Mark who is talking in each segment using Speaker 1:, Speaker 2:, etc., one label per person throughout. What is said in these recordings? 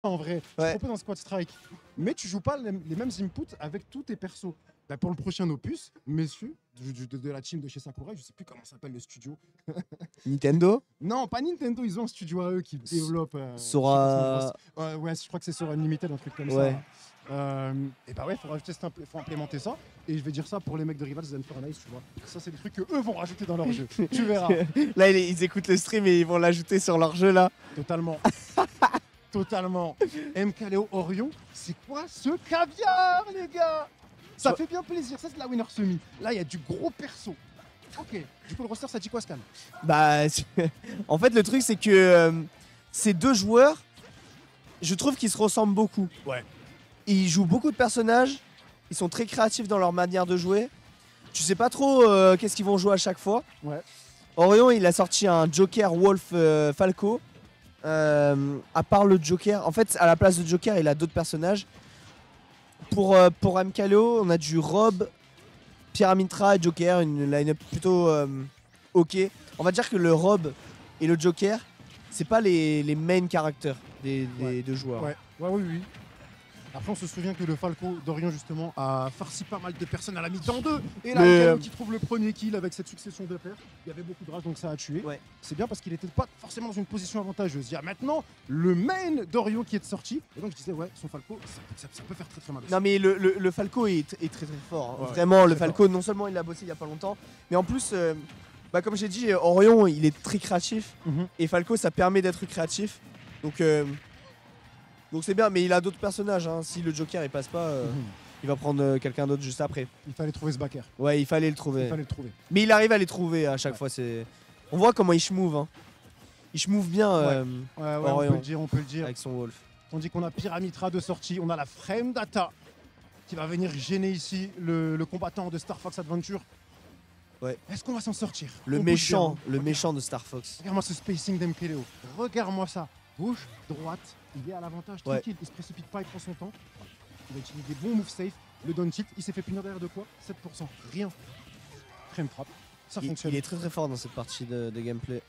Speaker 1: en vrai. Tu
Speaker 2: Ouais.
Speaker 1: proposes un squad strike, mais tu joues pas les mêmes inputs avec tous tes persos. Bah, pour le prochain opus, messieurs, de la team de chez Sakurai, je sais plus comment s'appelle le studio.
Speaker 2: Nintendo
Speaker 1: Non, pas Nintendo, ils ont un studio à eux qui développe.
Speaker 2: Sora.
Speaker 1: Ouais, je crois que c'est sur Unlimited, un truc comme
Speaker 2: Ouais.
Speaker 1: ça. Et bah ouais, faut implémenter ça. Et je vais dire ça pour les mecs de Rivals and Furnace, tu vois. Ça, c'est des trucs que eux vont rajouter dans leur jeu. Tu verras.
Speaker 2: Là, ils écoutent le stream et ils vont l'ajouter sur leur jeu là.
Speaker 1: Totalement. Totalement. MKLeo Orion, c'est quoi ce caviar, les gars? Ça fait bien plaisir, ça c'est de la winner semi. Là, il y a du gros perso. Ok, du coup, le roster, ça dit quoi, Scan?
Speaker 2: Bah, en fait, le truc, c'est que ces deux joueurs, je trouve qu'ils se ressemblent beaucoup.
Speaker 1: Ouais.
Speaker 2: Ils jouent beaucoup de personnages, ils sont très créatifs dans leur manière de jouer. Tu sais pas trop qu'est-ce qu'ils vont jouer à chaque fois.
Speaker 1: Ouais.
Speaker 2: Orion, il a sorti un Joker Wolf Falco. À part le Joker, en fait, à la place de Joker, il a d'autres personnages. Pour MKLeo, on a du Rob, Pyramitra et Joker, une line-up plutôt ok. On va dire que le Rob et le Joker, c'est pas les main characters des deux joueurs.
Speaker 1: Ouais, oui. Après, on se souvient que le Falco d'Orion, justement, a farci pas mal de personnes à la mi-temps 2. Et là, MKLeo qui trouve le premier kill avec cette succession de pairs. Il y avait beaucoup de rage, donc ça a tué.
Speaker 2: Ouais.
Speaker 1: C'est bien parce qu'il était pas forcément dans une position avantageuse. Il y a maintenant le main d'Orion qui est sorti. Et donc, je disais, ouais, son Falco, ça peut faire très très mal aussi.
Speaker 2: Non mais le Falco est très très fort. Hein.
Speaker 1: Ouais,
Speaker 2: Vraiment, le
Speaker 1: très
Speaker 2: Falco, non seulement il l'a bossé il y a pas longtemps, mais en plus, comme j'ai dit, Orion, il est très créatif. Et Falco, ça permet d'être créatif. Donc c'est bien, mais il a d'autres personnages. Hein. Si le Joker il passe pas, il va prendre quelqu'un d'autre juste après.
Speaker 1: Il fallait trouver ce backer.
Speaker 2: Ouais, il fallait le trouver.
Speaker 1: Il fallait le trouver.
Speaker 2: Mais il arrive à les trouver à chaque fois. On voit comment il schmove. Hein. Il schmove bien.
Speaker 1: Ouais, on peut le dire.
Speaker 2: Avec son Wolf.
Speaker 1: On dit qu'on a Pyramitra de sortie, on a la Frame Data qui va venir gêner ici le combattant de Star Fox Adventure.
Speaker 2: Ouais.
Speaker 1: Est-ce qu'on va s'en sortir?
Speaker 2: Le méchant de Star Fox.
Speaker 1: Regarde-moi ce spacing d'MKLeo. Regarde-moi ça. Gauche, droite, il est à l'avantage, tranquille, il se précipite pas, il prend son temps. Il va utiliser des bons moves safe. Le down tilt, il s'est fait punir derrière de quoi? 7%. Rien. Frame trap. Ça fonctionne.
Speaker 2: Il est très très fort dans cette partie de gameplay.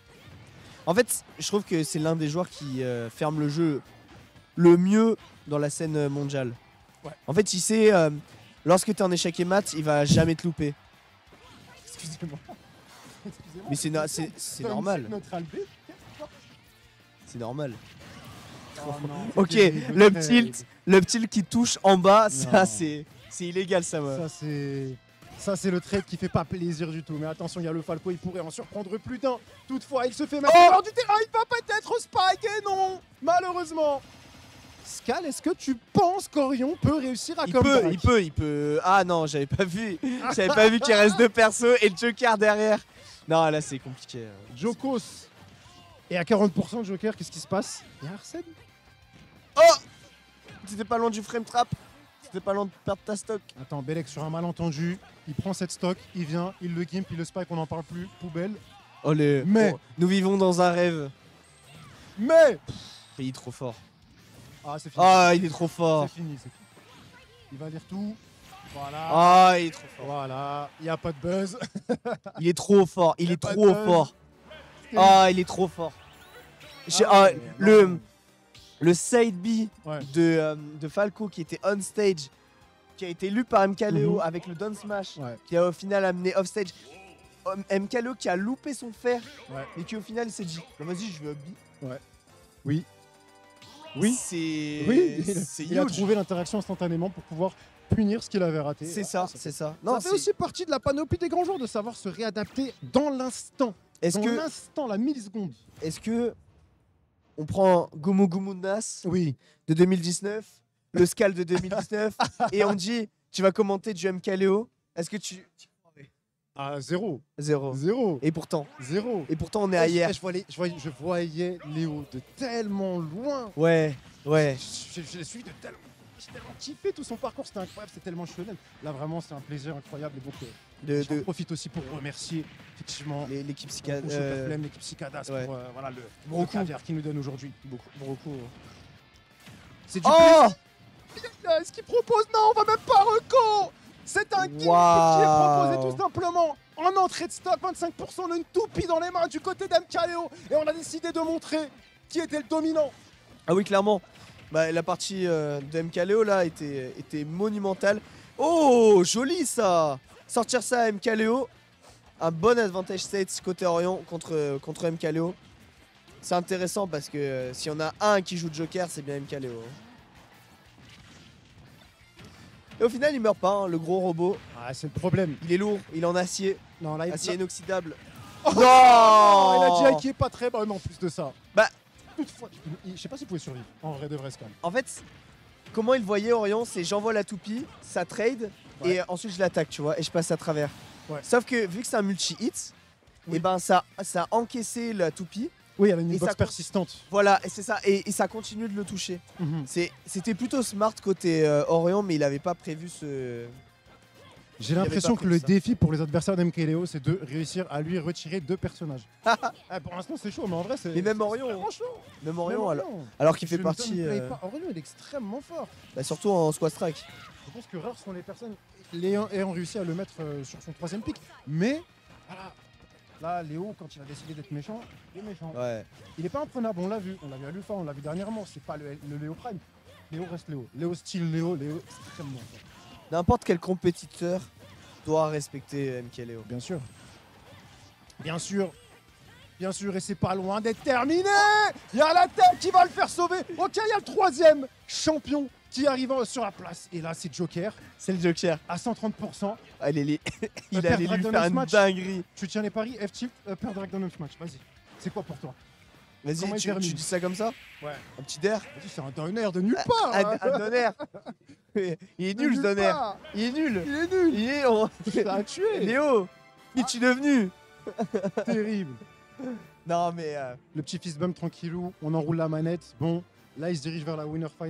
Speaker 2: En fait, je trouve que c'est l'un des joueurs qui ferme le jeu le mieux dans la scène mondiale.
Speaker 1: Ouais.
Speaker 2: En fait, il sait, lorsque tu es en échec et mat, il va jamais te louper.
Speaker 1: Excusez-moi.
Speaker 2: Mais c'est normal. C'est normal.
Speaker 1: Oh non,
Speaker 2: ok, le tilt qui touche en bas, ça c'est illégal ça.
Speaker 1: Ça c'est le trade qui fait pas plaisir du tout. Mais attention, il y a le Falco, il pourrait en surprendre plus d'un. Toutefois, il se fait mettre hors du terrain, il va peut-être spike et non, malheureusement. Skal, est-ce que tu penses qu'Orion peut réussir à comeback?
Speaker 2: Il peut. Ah non, j'avais pas vu. J'avais pas vu qu'il reste deux persos et le Joker derrière. Non, là c'est compliqué.
Speaker 1: Jokos. Et à 40% Joker, qu'est-ce qui se passe? Il y a Arsène.
Speaker 2: Oh! C'était pas loin du frame trap. C'était pas loin de perdre ta stock.
Speaker 1: Attends, Belek sur un malentendu. Il prend cette stock, il vient, il le gimp, il le spike, on n'en parle plus. Poubelle.
Speaker 2: Mais nous vivons dans un rêve.
Speaker 1: Mais
Speaker 2: il est trop fort.
Speaker 1: Ah, c'est fini.
Speaker 2: Ah, il est trop fort.
Speaker 1: C'est fini. Il va lire tout. Voilà.
Speaker 2: Ah, il est trop fort.
Speaker 1: Voilà. Il n'y a pas de buzz.
Speaker 2: Il est trop fort. Il est trop fort. Ah, il est trop fort. Le side B de Falco qui était on stage, qui a été lu par MKLeo avec le down smash, qui a au final amené off stage. MKLeo qui a loupé son fer et qui au final il s'est dit vas-y, je veux B.
Speaker 1: Ouais. Oui. Il a trouvé l'interaction instantanément pour pouvoir punir ce qu'il avait raté.
Speaker 2: C'est ça.
Speaker 1: Non, ça fait aussi partie de la panoplie des grands joueurs de savoir se réadapter dans l'instant. L'instant, la milliseconde.
Speaker 2: Est-ce que on prend Gumu Gumu Nas de 2019, le Skal de 2019 et on dit tu vas commenter du MKLeo? Est-ce que tu
Speaker 1: Ah, zéro.
Speaker 2: Et pourtant.
Speaker 1: Zéro.
Speaker 2: Et pourtant on est ailleurs.
Speaker 1: Je voyais Léo de tellement loin.
Speaker 2: Ouais.
Speaker 1: Je l'ai suivi de tellement. J'ai tellement kiffé tout son parcours, c'était incroyable, c'était tellement chouette. Là vraiment c'est un plaisir incroyable et donc j'en profite aussi pour remercier effectivement
Speaker 2: l'équipe Cicada,
Speaker 1: l'équipe Cicadas pour le caviar qu'ils nous donne aujourd'hui.
Speaker 2: Beaucoup.
Speaker 1: C'est du plaisir. Est-ce qu'il propose? Non, on va même pas reco. C'est un gift qui est proposé tout simplement en entrée de stock, 25%, on a une toupie dans les mains du côté d'MKLeo et on a décidé de montrer qui était le dominant.
Speaker 2: Ah oui, clairement. Bah, la partie de MKLeo là était monumentale. Oh, joli ça! Sortir ça à MKLeo. Un bon advantage state côté Orion contre MKLeo. C'est intéressant parce que si on a un qui joue Joker, c'est bien MKLeo. Et au final, il meurt pas, hein, le gros robot.
Speaker 1: Ah, c'est le problème.
Speaker 2: Il est lourd, il est en acier.
Speaker 1: Non, là,
Speaker 2: Acier inoxydable.
Speaker 1: Oh,
Speaker 2: non,
Speaker 1: il a dit qui est pas très bonne en plus de ça.
Speaker 2: Bah,
Speaker 1: toutefois, je sais pas s'il pouvait survivre. En vrai de vrai, Scan.
Speaker 2: En fait, comment il voyait Orion, c'est j'envoie la toupie, ça trade,
Speaker 1: Ouais.
Speaker 2: et ensuite je l'attaque, tu vois, et je passe à travers.
Speaker 1: Ouais.
Speaker 2: Sauf que vu que c'est un multi-hit,
Speaker 1: Oui.
Speaker 2: et ben ça a encaissé la toupie.
Speaker 1: Oui, il y avait une
Speaker 2: Et
Speaker 1: box
Speaker 2: ça-
Speaker 1: persistante.
Speaker 2: Voilà, et c'est ça, et ça continue de le toucher.
Speaker 1: Mhm.
Speaker 2: C'était plutôt smart côté Orion, mais il avait pas prévu ce.
Speaker 1: J'ai
Speaker 2: Il avait
Speaker 1: l'impression
Speaker 2: pas
Speaker 1: que le
Speaker 2: prévu ça.
Speaker 1: défi pour les adversaires d'MKLeo, c'est de réussir à lui retirer 2 personnages. Pour l'instant, c'est chaud, mais en vrai, c'est.
Speaker 2: Mais même
Speaker 1: c'est
Speaker 2: Orion,
Speaker 1: vraiment chaud.
Speaker 2: Même
Speaker 1: Même
Speaker 2: Orion, alors qu'il fait
Speaker 1: Je ne
Speaker 2: partie.
Speaker 1: downplay pas. Orion, il est extrêmement fort.
Speaker 2: Bah, surtout en squad strike.
Speaker 1: Je pense que rares sont les personnes ayant réussi à le mettre sur son 3ème pick. Mais, voilà. Là, Léo, quand il a décidé d'être méchant, il est méchant.
Speaker 2: Ouais.
Speaker 1: Il est pas imprenable, on l'a vu. On l'a vu à Lufa, on l'a vu dernièrement. C'est pas le Léo Prime. Léo reste Léo. Léo style Léo extrêmement fort.
Speaker 2: N'importe quel compétiteur doit respecter MKLeo.
Speaker 1: Bien sûr. Bien sûr. Bien sûr, et c'est pas loin d'être terminé. Il y a la tête qui va le faire sauver. Ok, il y a le 3ème champion qui arrive sur la place. Et là, c'est Joker
Speaker 2: C'est le Joker.
Speaker 1: à 130%.
Speaker 2: Ah, il allait
Speaker 1: perdre
Speaker 2: lui
Speaker 1: Dragon
Speaker 2: faire une
Speaker 1: match.
Speaker 2: dinguerie.
Speaker 1: Tu tiens les paris, F-Tilt, perd Dragon 9 match. Vas-y. C'est quoi pour toi? Comment
Speaker 2: Vas-y,
Speaker 1: il
Speaker 2: tu
Speaker 1: termine
Speaker 2: dis ça comme ça?
Speaker 1: Ouais.
Speaker 2: Un petit der?
Speaker 1: Vas-y, c'est un downer de nulle part. hein.
Speaker 2: Un donner. Il est
Speaker 1: De
Speaker 2: nul ce
Speaker 1: nulle
Speaker 2: donner.
Speaker 1: part.
Speaker 2: Il est nul.
Speaker 1: Il est nul.
Speaker 2: Il est.
Speaker 1: Ça a tué.
Speaker 2: Léo, qu'es-tu devenu?
Speaker 1: Terrible.
Speaker 2: Non mais.
Speaker 1: Le petit fist bump tranquillou. On enroule la manette. Bon, là, il se dirige vers la winner final.